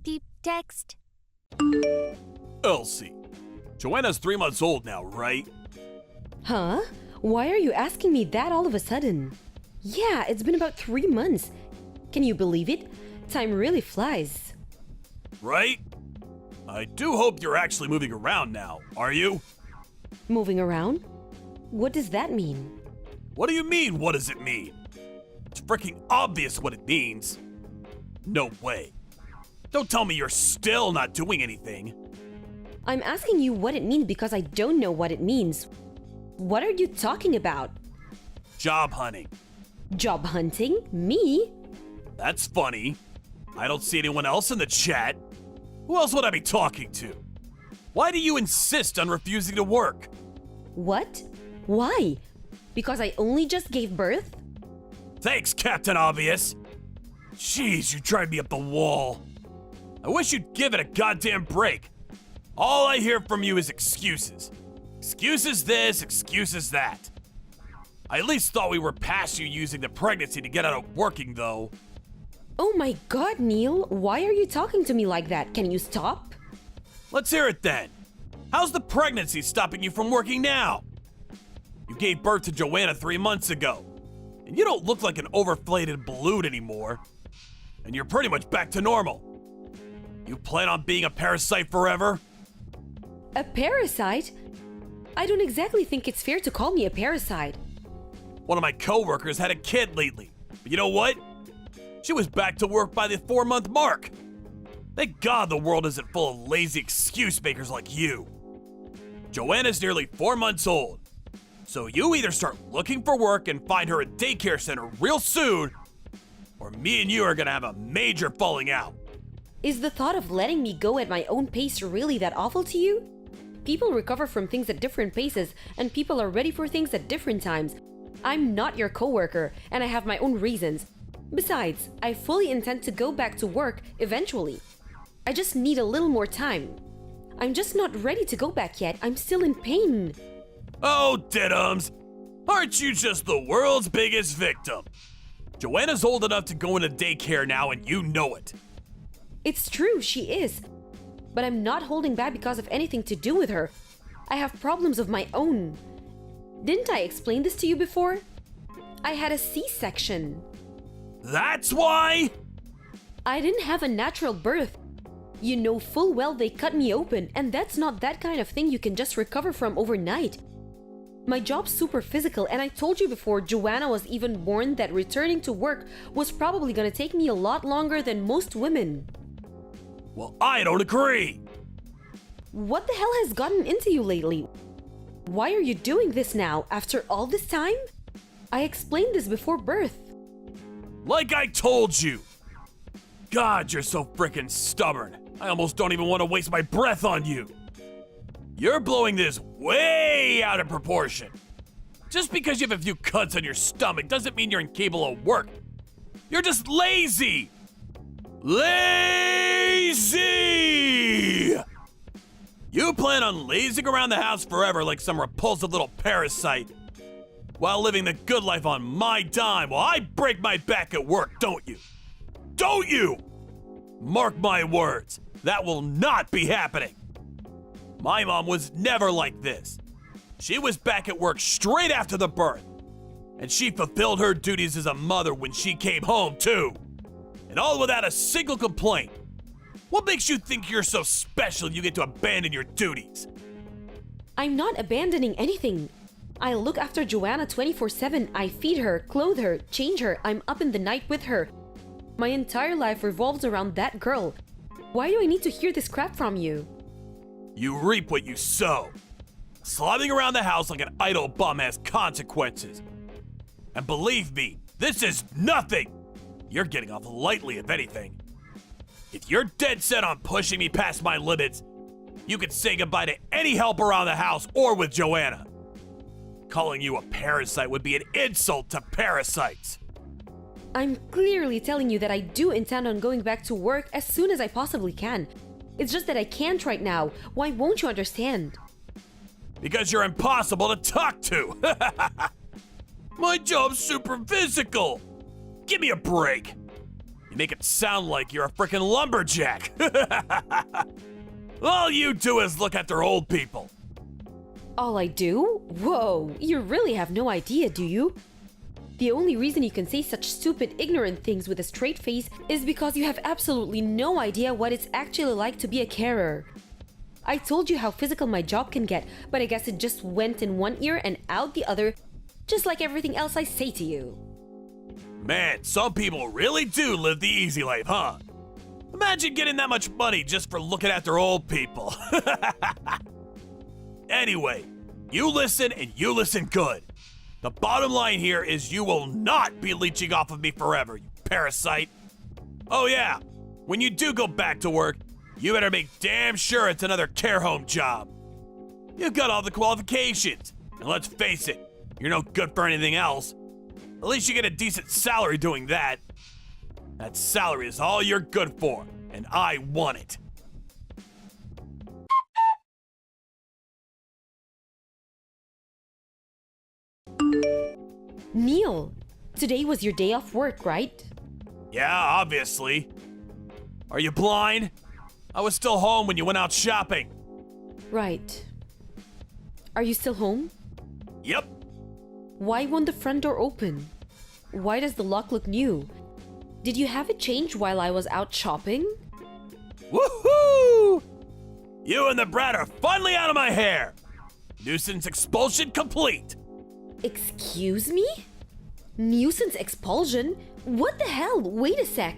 Deep text. Elsie, Joanna's 3 months old now, right? Huh? Why are you asking me that all of a sudden? Yeah, it's been about 3 months. Can you believe it? Time really flies. Right? I do hope you're actually moving around now, are you? Moving around? What does that mean? What do you mean, what does it mean? It's freaking obvious what it means. No way. Don't tell me you're still not doing anything. I'm asking you what it means because I don't know what it means. What are you talking about? Job hunting. Job hunting? Me? That's funny. I don't see anyone else in the chat. Who else would I be talking to? Why do you insist on refusing to work? What? Why? Because I only just gave birth? Thanks, Captain Obvious. Jeez, you drive me up the wall. I wish you'd give it a goddamn break. All I hear from you is excuses. Excuses this, excuses that. I at least thought we were past you using the pregnancy to get out of working, though. Oh my god, Neil, why are you talking to me like that? Can you stop? Let's hear it then. How's the pregnancy stopping you from working now? You gave birth to Joanna 3 months ago, and you don't look like an overinflated balloon anymore. And you're pretty much back to normal. You plan on being a parasite forever? A parasite? I don't exactly think it's fair to call me a parasite. One of my coworkers had a kid lately, but you know what? She was back to work by the 4-month mark. Thank God the world isn't full of lazy excuse makers like you. Joanna's nearly 4 months old, so you either start looking for work and find her a daycare center real soon, or me and you are gonna have a major falling out. Is the thought of letting me go at my own pace really that awful to you? People recover from things at different paces, and people are ready for things at different times. I'm not your coworker, and I have my own reasons. Besides, I fully intend to go back to work eventually. I just need a little more time. I'm just not ready to go back yet. I'm still in pain. Oh, diddums! Aren't you just the world's biggest victim? Joanna's old enough to go into daycare now, and you know it. It's true, she is. But I'm not holding back because of anything to do with her. I have problems of my own. Didn't I explain this to you before? I had a C-section. That's why? I didn't have a natural birth. You know full well they cut me open, and that's not that kind of thing you can just recover from overnight. My job's super physical, and I told you before Joanna was even born that returning to work was probably gonna take me a lot longer than most women. Well, I don't agree. What the hell has gotten into you lately? Why are you doing this now, after all this time? I explained this before birth. Like I told you. God, you're so frickin' stubborn. I almost don't even want to waste my breath on you. You're blowing this way out of proportion. Just because you have a few cuts on your stomach doesn't mean you're incapable of work. You're just lazy. Lazy! You plan on lazing around the house forever like some repulsive little parasite, while living the good life on my dime while I break my back at work, don't you? Don't you? Mark my words, that will not be happening. My mom was never like this. She was back at work straight after the birth, and she fulfilled her duties as a mother when she came home too. And all without a single complaint. What makes you think you're so special you get to abandon your duties? I'm not abandoning anything. I look after Joanna 24/7. I feed her, clothe her, change her. I'm up in the night with her. My entire life revolves around that girl. Why do I need to hear this crap from you? You reap what you sow. Slobbing around the house like an idle bum has consequences. And believe me, this is nothing. You're getting off lightly, if anything. If you're dead set on pushing me past my limits, you can say goodbye to any help around the house or with Joanna. Calling you a parasite would be an insult to parasites. I'm clearly telling you that I do intend on going back to work as soon as I possibly can. It's just that I can't right now. Why won't you understand? Because you're impossible to talk to. My job's super physical. Give me a break. You make it sound like you're a frickin' lumberjack. All you do is look after old people. All I do? Whoa, you really have no idea, do you? The only reason you can say such stupid, ignorant things with a straight face is because you have absolutely no idea what it's actually like to be a carer. I told you how physical my job can get, but I guess it just went in one ear and out the other, just like everything else I say to you. Man, some people really do live the easy life, huh? Imagine getting that much money just for looking after old people. Anyway, you listen and you listen good. The bottom line here is you will not be leeching off of me forever, you parasite. Oh yeah, when you do go back to work, you better make damn sure it's another care home job. You've got all the qualifications, and let's face it, you're no good for anything else. At least you get a decent salary doing that. That salary is all you're good for, and I want it. Neil, today was your day off work, right? Yeah, obviously. Are you blind? I was still home when you went out shopping. Right. Are you still home? Yep. Why won't the front door open? Why does the lock look new? Did you have it changed while I was out shopping? Woohoo! You and the brat are finally out of my hair. Nuisance expulsion complete. Excuse me? Nuisance expulsion? What the hell? Wait a sec.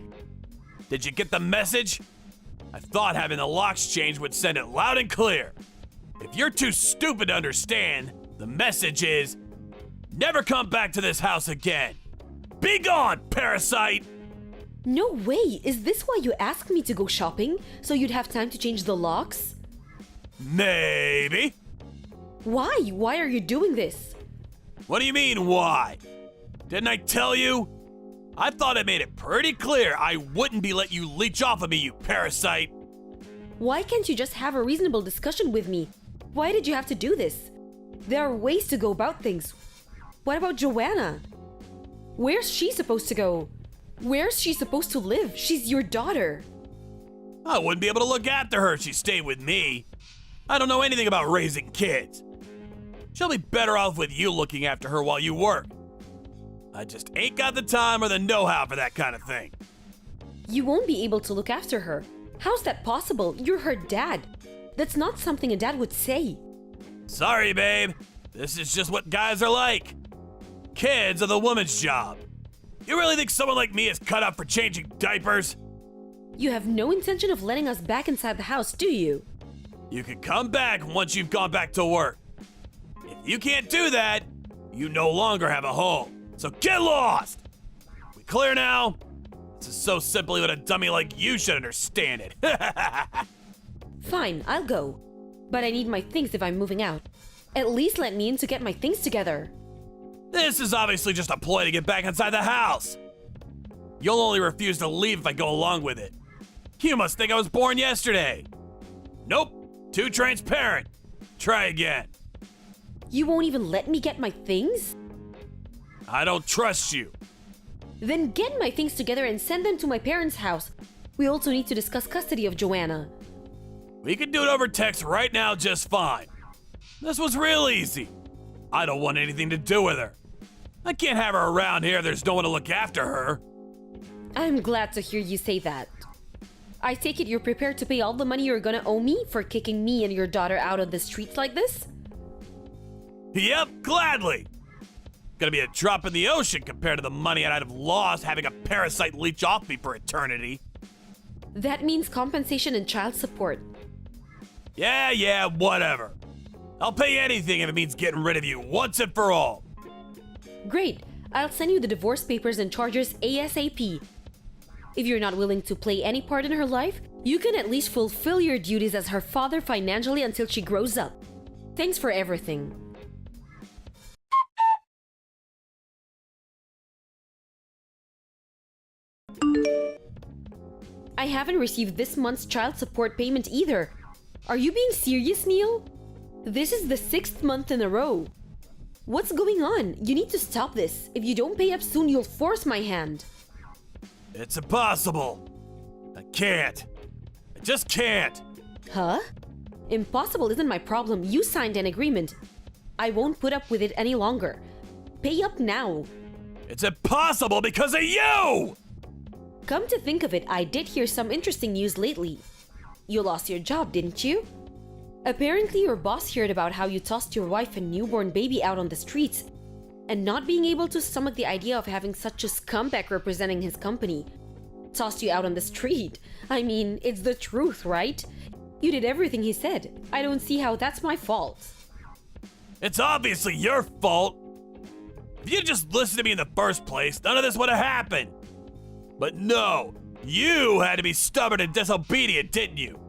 Did you get the message? I thought having the locks changed would send it loud and clear. If you're too stupid to understand, the message is, never come back to this house again. Begone, parasite! No way! Is this why you asked me to go shopping? So you'd have time to change the locks? Maybe. Why? Why are you doing this? What do you mean, why? Didn't I tell you? I thought I made it pretty clear I wouldn't be letting you leech off of me, you parasite. Why can't you just have a reasonable discussion with me? Why did you have to do this? There are ways to go about things. What about Joanna? Where's she supposed to go? Where's she supposed to live? She's your daughter. I wouldn't be able to look after her if she stayed with me. I don't know anything about raising kids. She'll be better off with you looking after her while you work. I just ain't got the time or the know-how for that kind of thing. You won't be able to look after her. How's that possible? You're her dad. That's not something a dad would say. Sorry, babe. This is just what guys are like. Kids are the woman's job. You really think someone like me is cut out for changing diapers? You have no intention of letting us back inside the house, do you? You can come back once you've gone back to work. If you can't do that, you no longer have a home. So get lost! We clear now? This is so simple even a dummy like you should understand it. Fine, I'll go. But I need my things if I'm moving out. At least let me in to get my things together. This is obviously just a ploy to get back inside the house. You'll only refuse to leave if I go along with it. You must think I was born yesterday. Nope, too transparent. Try again. You won't even let me get my things? I don't trust you. Then get my things together and send them to my parents' house. We also need to discuss custody of Joanna. We can do it over text right now just fine. This was real easy. I don't want anything to do with her. I can't have her around here if there's no one to look after her. I'm glad to hear you say that. I take it you're prepared to pay all the money you're gonna owe me for kicking me and your daughter out on the streets like this? Yep, gladly. Gonna be a drop in the ocean compared to the money I'd have lost having a parasite leech off me for eternity. That means compensation and child support. Yeah, whatever. I'll pay anything if it means getting rid of you once and for all. Great. I'll send you the divorce papers and charges ASAP. If you're not willing to play any part in her life, you can at least fulfill your duties as her father financially until she grows up. Thanks for everything. I haven't received this month's child support payment either. Are you being serious, Neil? This is the 6th month in a row. What's going on? You need to stop this. If you don't pay up soon, you'll force my hand. It's impossible. I can't. I just can't. Huh? Impossible isn't my problem. You signed an agreement. I won't put up with it any longer. Pay up now. It's impossible because of you! Come to think of it, I did hear some interesting news lately. You lost your job, didn't you? Apparently, your boss heard about how you tossed your wife and newborn baby out on the streets, and not being able to stomach the idea of having such a scumbag representing his company. Tossed you out on the street. I mean, it's the truth, right? You did everything he said. I don't see how that's my fault. It's obviously your fault. If you'd just listened to me in the first place, none of this would have happened. But no, you had to be stubborn and disobedient, didn't you?